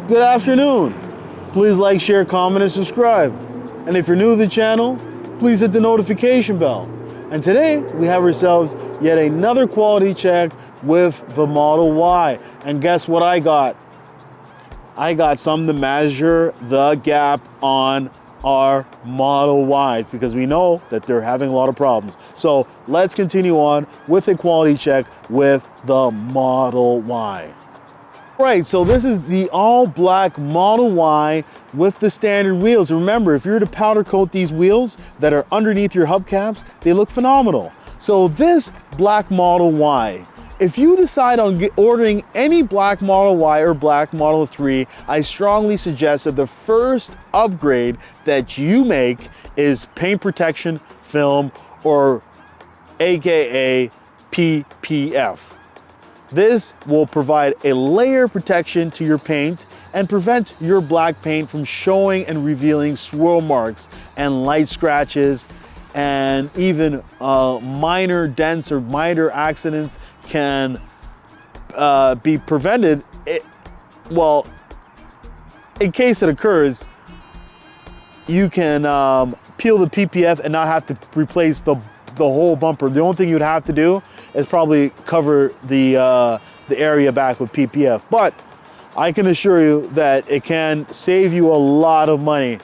Good afternoon. Please like, share, comment, and subscribe. And if you're new to the channel, please hit the notification bell. And today we have ourselves yet another quality check with the Model Y. And guess what I got? I got something to measure the gap on our Model Ys because we know that they're having a lot of problems. So let's continue on with a quality check with the Model Y. Right, so this is the all-black Model Y with the standard wheels. Remember, if you were to powder coat these wheels that are underneath your hubcaps, they look phenomenal. So this black Model Y, if you decide on ordering any black Model Y or black Model 3, I strongly suggest that the first upgrade that you make is paint protection film, or AKA PPF. This will provide a layer protection to your paint and prevent your black paint from showing and revealing swirl marks and light scratches, and even minor dents or minor accidents can be prevented. Well, in case it occurs, you can peel the PPF and not have to replace the whole bumper. The only thing you'd have to do is probably cover the area back with PPF. But I can assure you that it can save you a lot of money.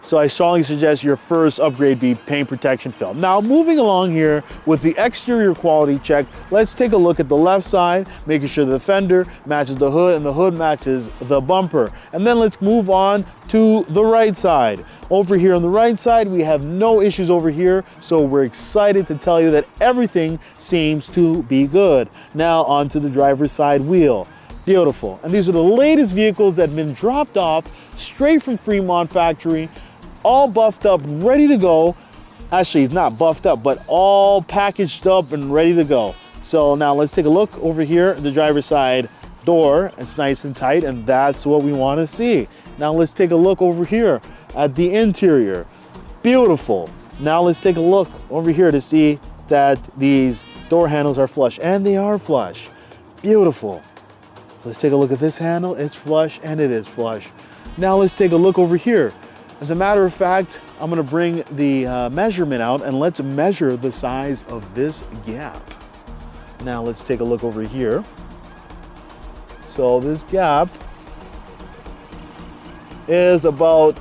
So I strongly suggest your first upgrade be paint protection film. Now, moving along here with the exterior quality check, let's take a look at the left side, making sure the fender matches the hood and the hood matches the bumper. And then let's move on to the right side. Over here on the right side, we have no issues over here, so we're excited to tell you that everything seems to be good. Now onto the driver's side wheel. Beautiful. And these are the latest vehicles that have been dropped off straight from Fremont factory, all buffed up, ready to go. Actually, it's not buffed up, but all packaged up and ready to go. So now let's take a look over here at the driver's side door. It's nice and tight, and that's what we want to see. Now let's take a look over here at the interior. Beautiful. Now let's take a look over here to see that these door handles are flush, and they are flush. Beautiful. Let's take a look at this handle. It's flush, and it is flush. Now let's take a look over here. As a matter of fact, I'm gonna bring the measurement out and let's measure the size of this gap. Now let's take a look over here. So this gap is about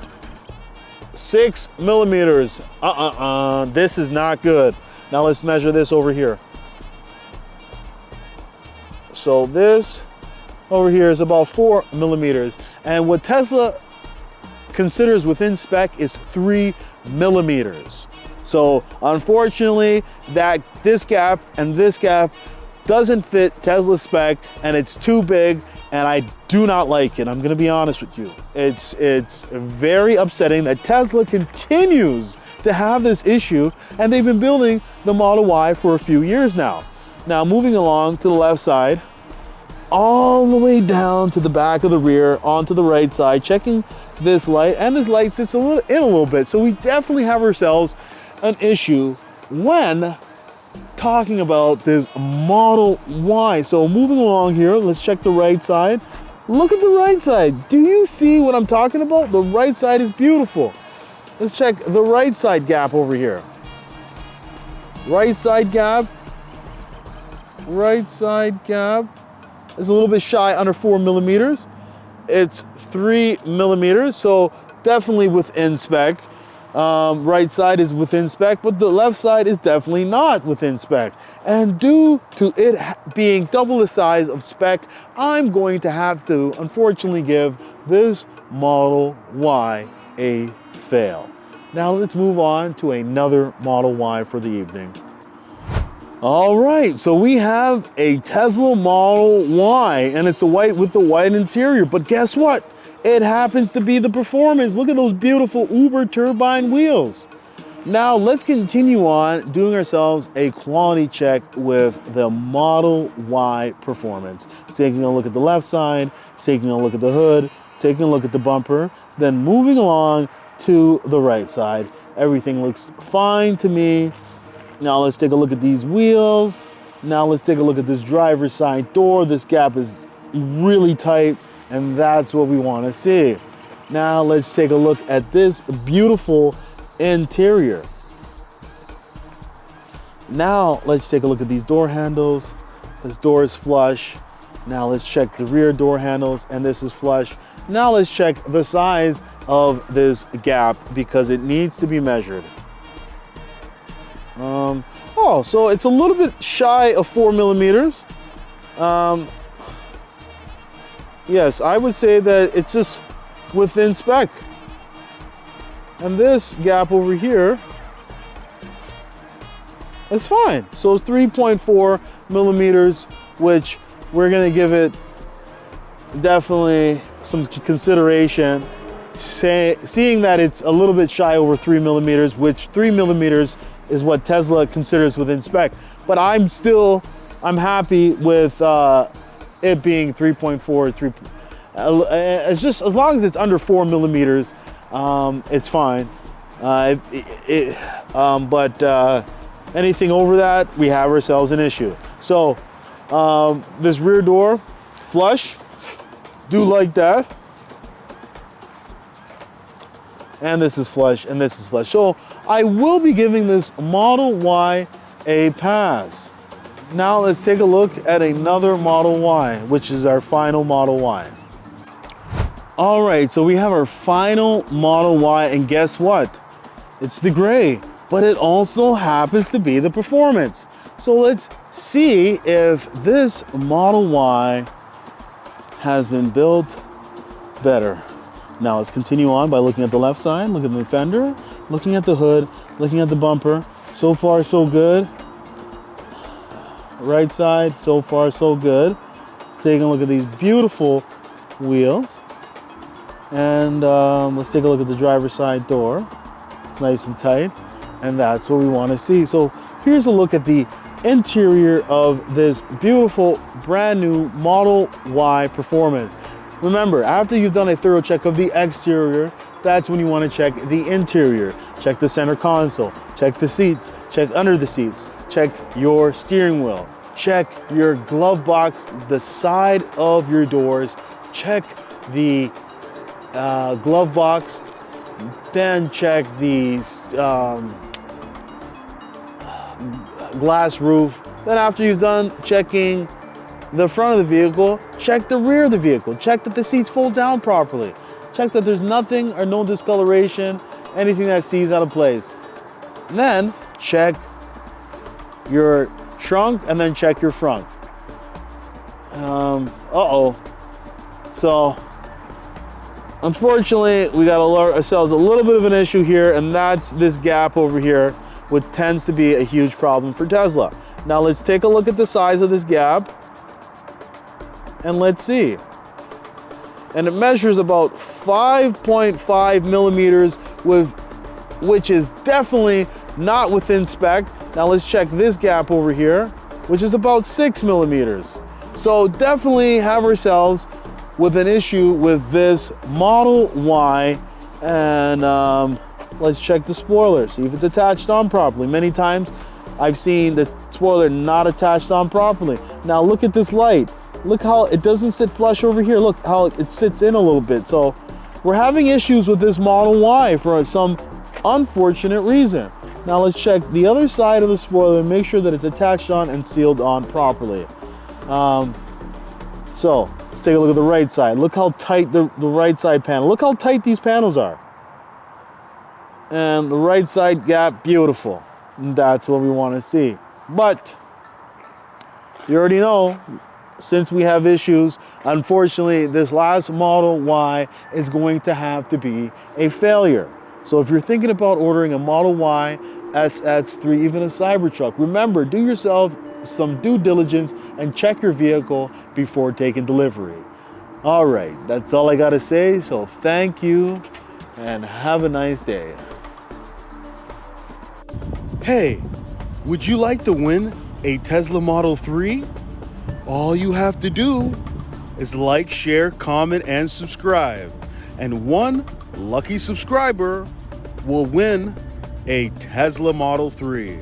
6 millimeters. This is not good. Now let's measure this over here. So this over here is about 4 millimeters. And what Tesla considers within spec is 3 millimeters. So unfortunately, this gap and this gap doesn't fit Tesla spec, and it's too big, and I do not like it. I'm gonna be honest with you. It's very upsetting that Tesla continues to have this issue, and they've been building the Model Y for a few years now. Now moving along to the left side, all the way down to the back of the rear, onto the right side, checking this light, and this light sits in a little bit. So we definitely have ourselves an issue when talking about this Model Y. So moving along here, let's check the right side. Look at the right side. Do you see what I'm talking about? The right side is beautiful. Let's check the right side gap over here. Right side gap. Right side gap is a little bit shy under 4 millimeters. It's 3 millimeters, so definitely within spec. Right side is within spec, but the left side is definitely not within spec. And due to it being double the size of spec, I'm going to have to unfortunately give this Model Y a fail. Now let's move on to another Model Y for the evening. All right, so we have a Tesla Model Y, and it's the white with the white interior, but guess what? It happens to be the performance. Look at those beautiful Uber turbine wheels. Now let's continue on doing ourselves a quality check with the Model Y performance. Taking a look at the left side, taking a look at the hood, taking a look at the bumper, then moving along to the right side. Everything looks fine to me. Now let's take a look at these wheels. Now let's take a look at this driver's side door. This gap is really tight, And that's what we want to see. Now let's take a look at this beautiful interior. Now let's take a look at these door handles. This door is flush. Now let's check the rear door handles, and this is flush. Now let's check the size of this gap because it needs to be measured. Oh, so it's a little bit shy of 4 millimeters. Yes, I would say that it's just within spec. And this gap over here, it's fine. So it's 3.4 millimeters, which we're gonna give it definitely some consideration. Seeing that it's a little bit shy over 3 millimeters, which 3 millimeters is what Tesla considers within spec. But I'm happy with it being 3.4, 3. It's just as long as it's under 4 millimeters, it's fine. But anything over that, we have ourselves an issue. So this rear door, flush, do like that. And this is flush, and this is flush. So I will be giving this Model Y a pass. Now let's take a look at another Model Y, which is our final Model Y. All right, so we have our final Model Y, and guess what? It's the gray, but it also happens to be the performance. So let's see if this Model Y has been built better. Now let's continue on by looking at the left side, looking at the fender, looking at the hood, looking at the bumper. So far, so good. Right side, so far, so good. Taking a look at these beautiful wheels. And let's take a look at the driver's side door. Nice and tight. And that's what we want to see. So here's a look at the interior of this beautiful brand new Model Y Performance. Remember, after you've done a thorough check of the exterior, that's when you want to check the interior. Check the center console, check the seats, check under the seats, check your steering wheel, check your glove box, the side of your doors, check the glove box, then check the glass roof. Then after you've done checking the front of the vehicle, check the rear of the vehicle. Check that the seats fold down properly. Check that there's nothing or no discoloration, anything that sees out of place. And then check your trunk and then check your front. So unfortunately, we got ourselves a little bit of an issue here, and that's this gap over here, which tends to be a huge problem for Tesla. Now let's take a look at the size of this gap. And let's see. And it measures about 5.5 millimeters, which is definitely not within spec. Now let's check this gap over here, which is about 6 millimeters. So definitely have ourselves with an issue with this Model Y. And let's check the spoiler, see if it's attached on properly. Many times I've seen the spoiler not attached on properly. Now look at this light. Look how it doesn't sit flush over here. Look how it sits in a little bit. So we're having issues with this Model Y for some unfortunate reason. Now let's check the other side of the spoiler and make sure that it's attached on and sealed on properly. So let's take a look at the right side. Look how tight the right side panel. Look how tight these panels are. And the right side gap, beautiful. And that's what we want to see. But you already know, since we have issues, unfortunately, this last Model Y is going to have to be a failure. So if you're thinking about ordering a Model Y, SX3, even a Cybertruck, remember, do yourself some due diligence and check your vehicle before taking delivery. All right, that's all I gotta say. So thank you and have a nice day. Hey, would you like to win a Tesla Model 3? All you have to do is like, share, comment, and subscribe. And one lucky subscriber will win a Tesla Model 3.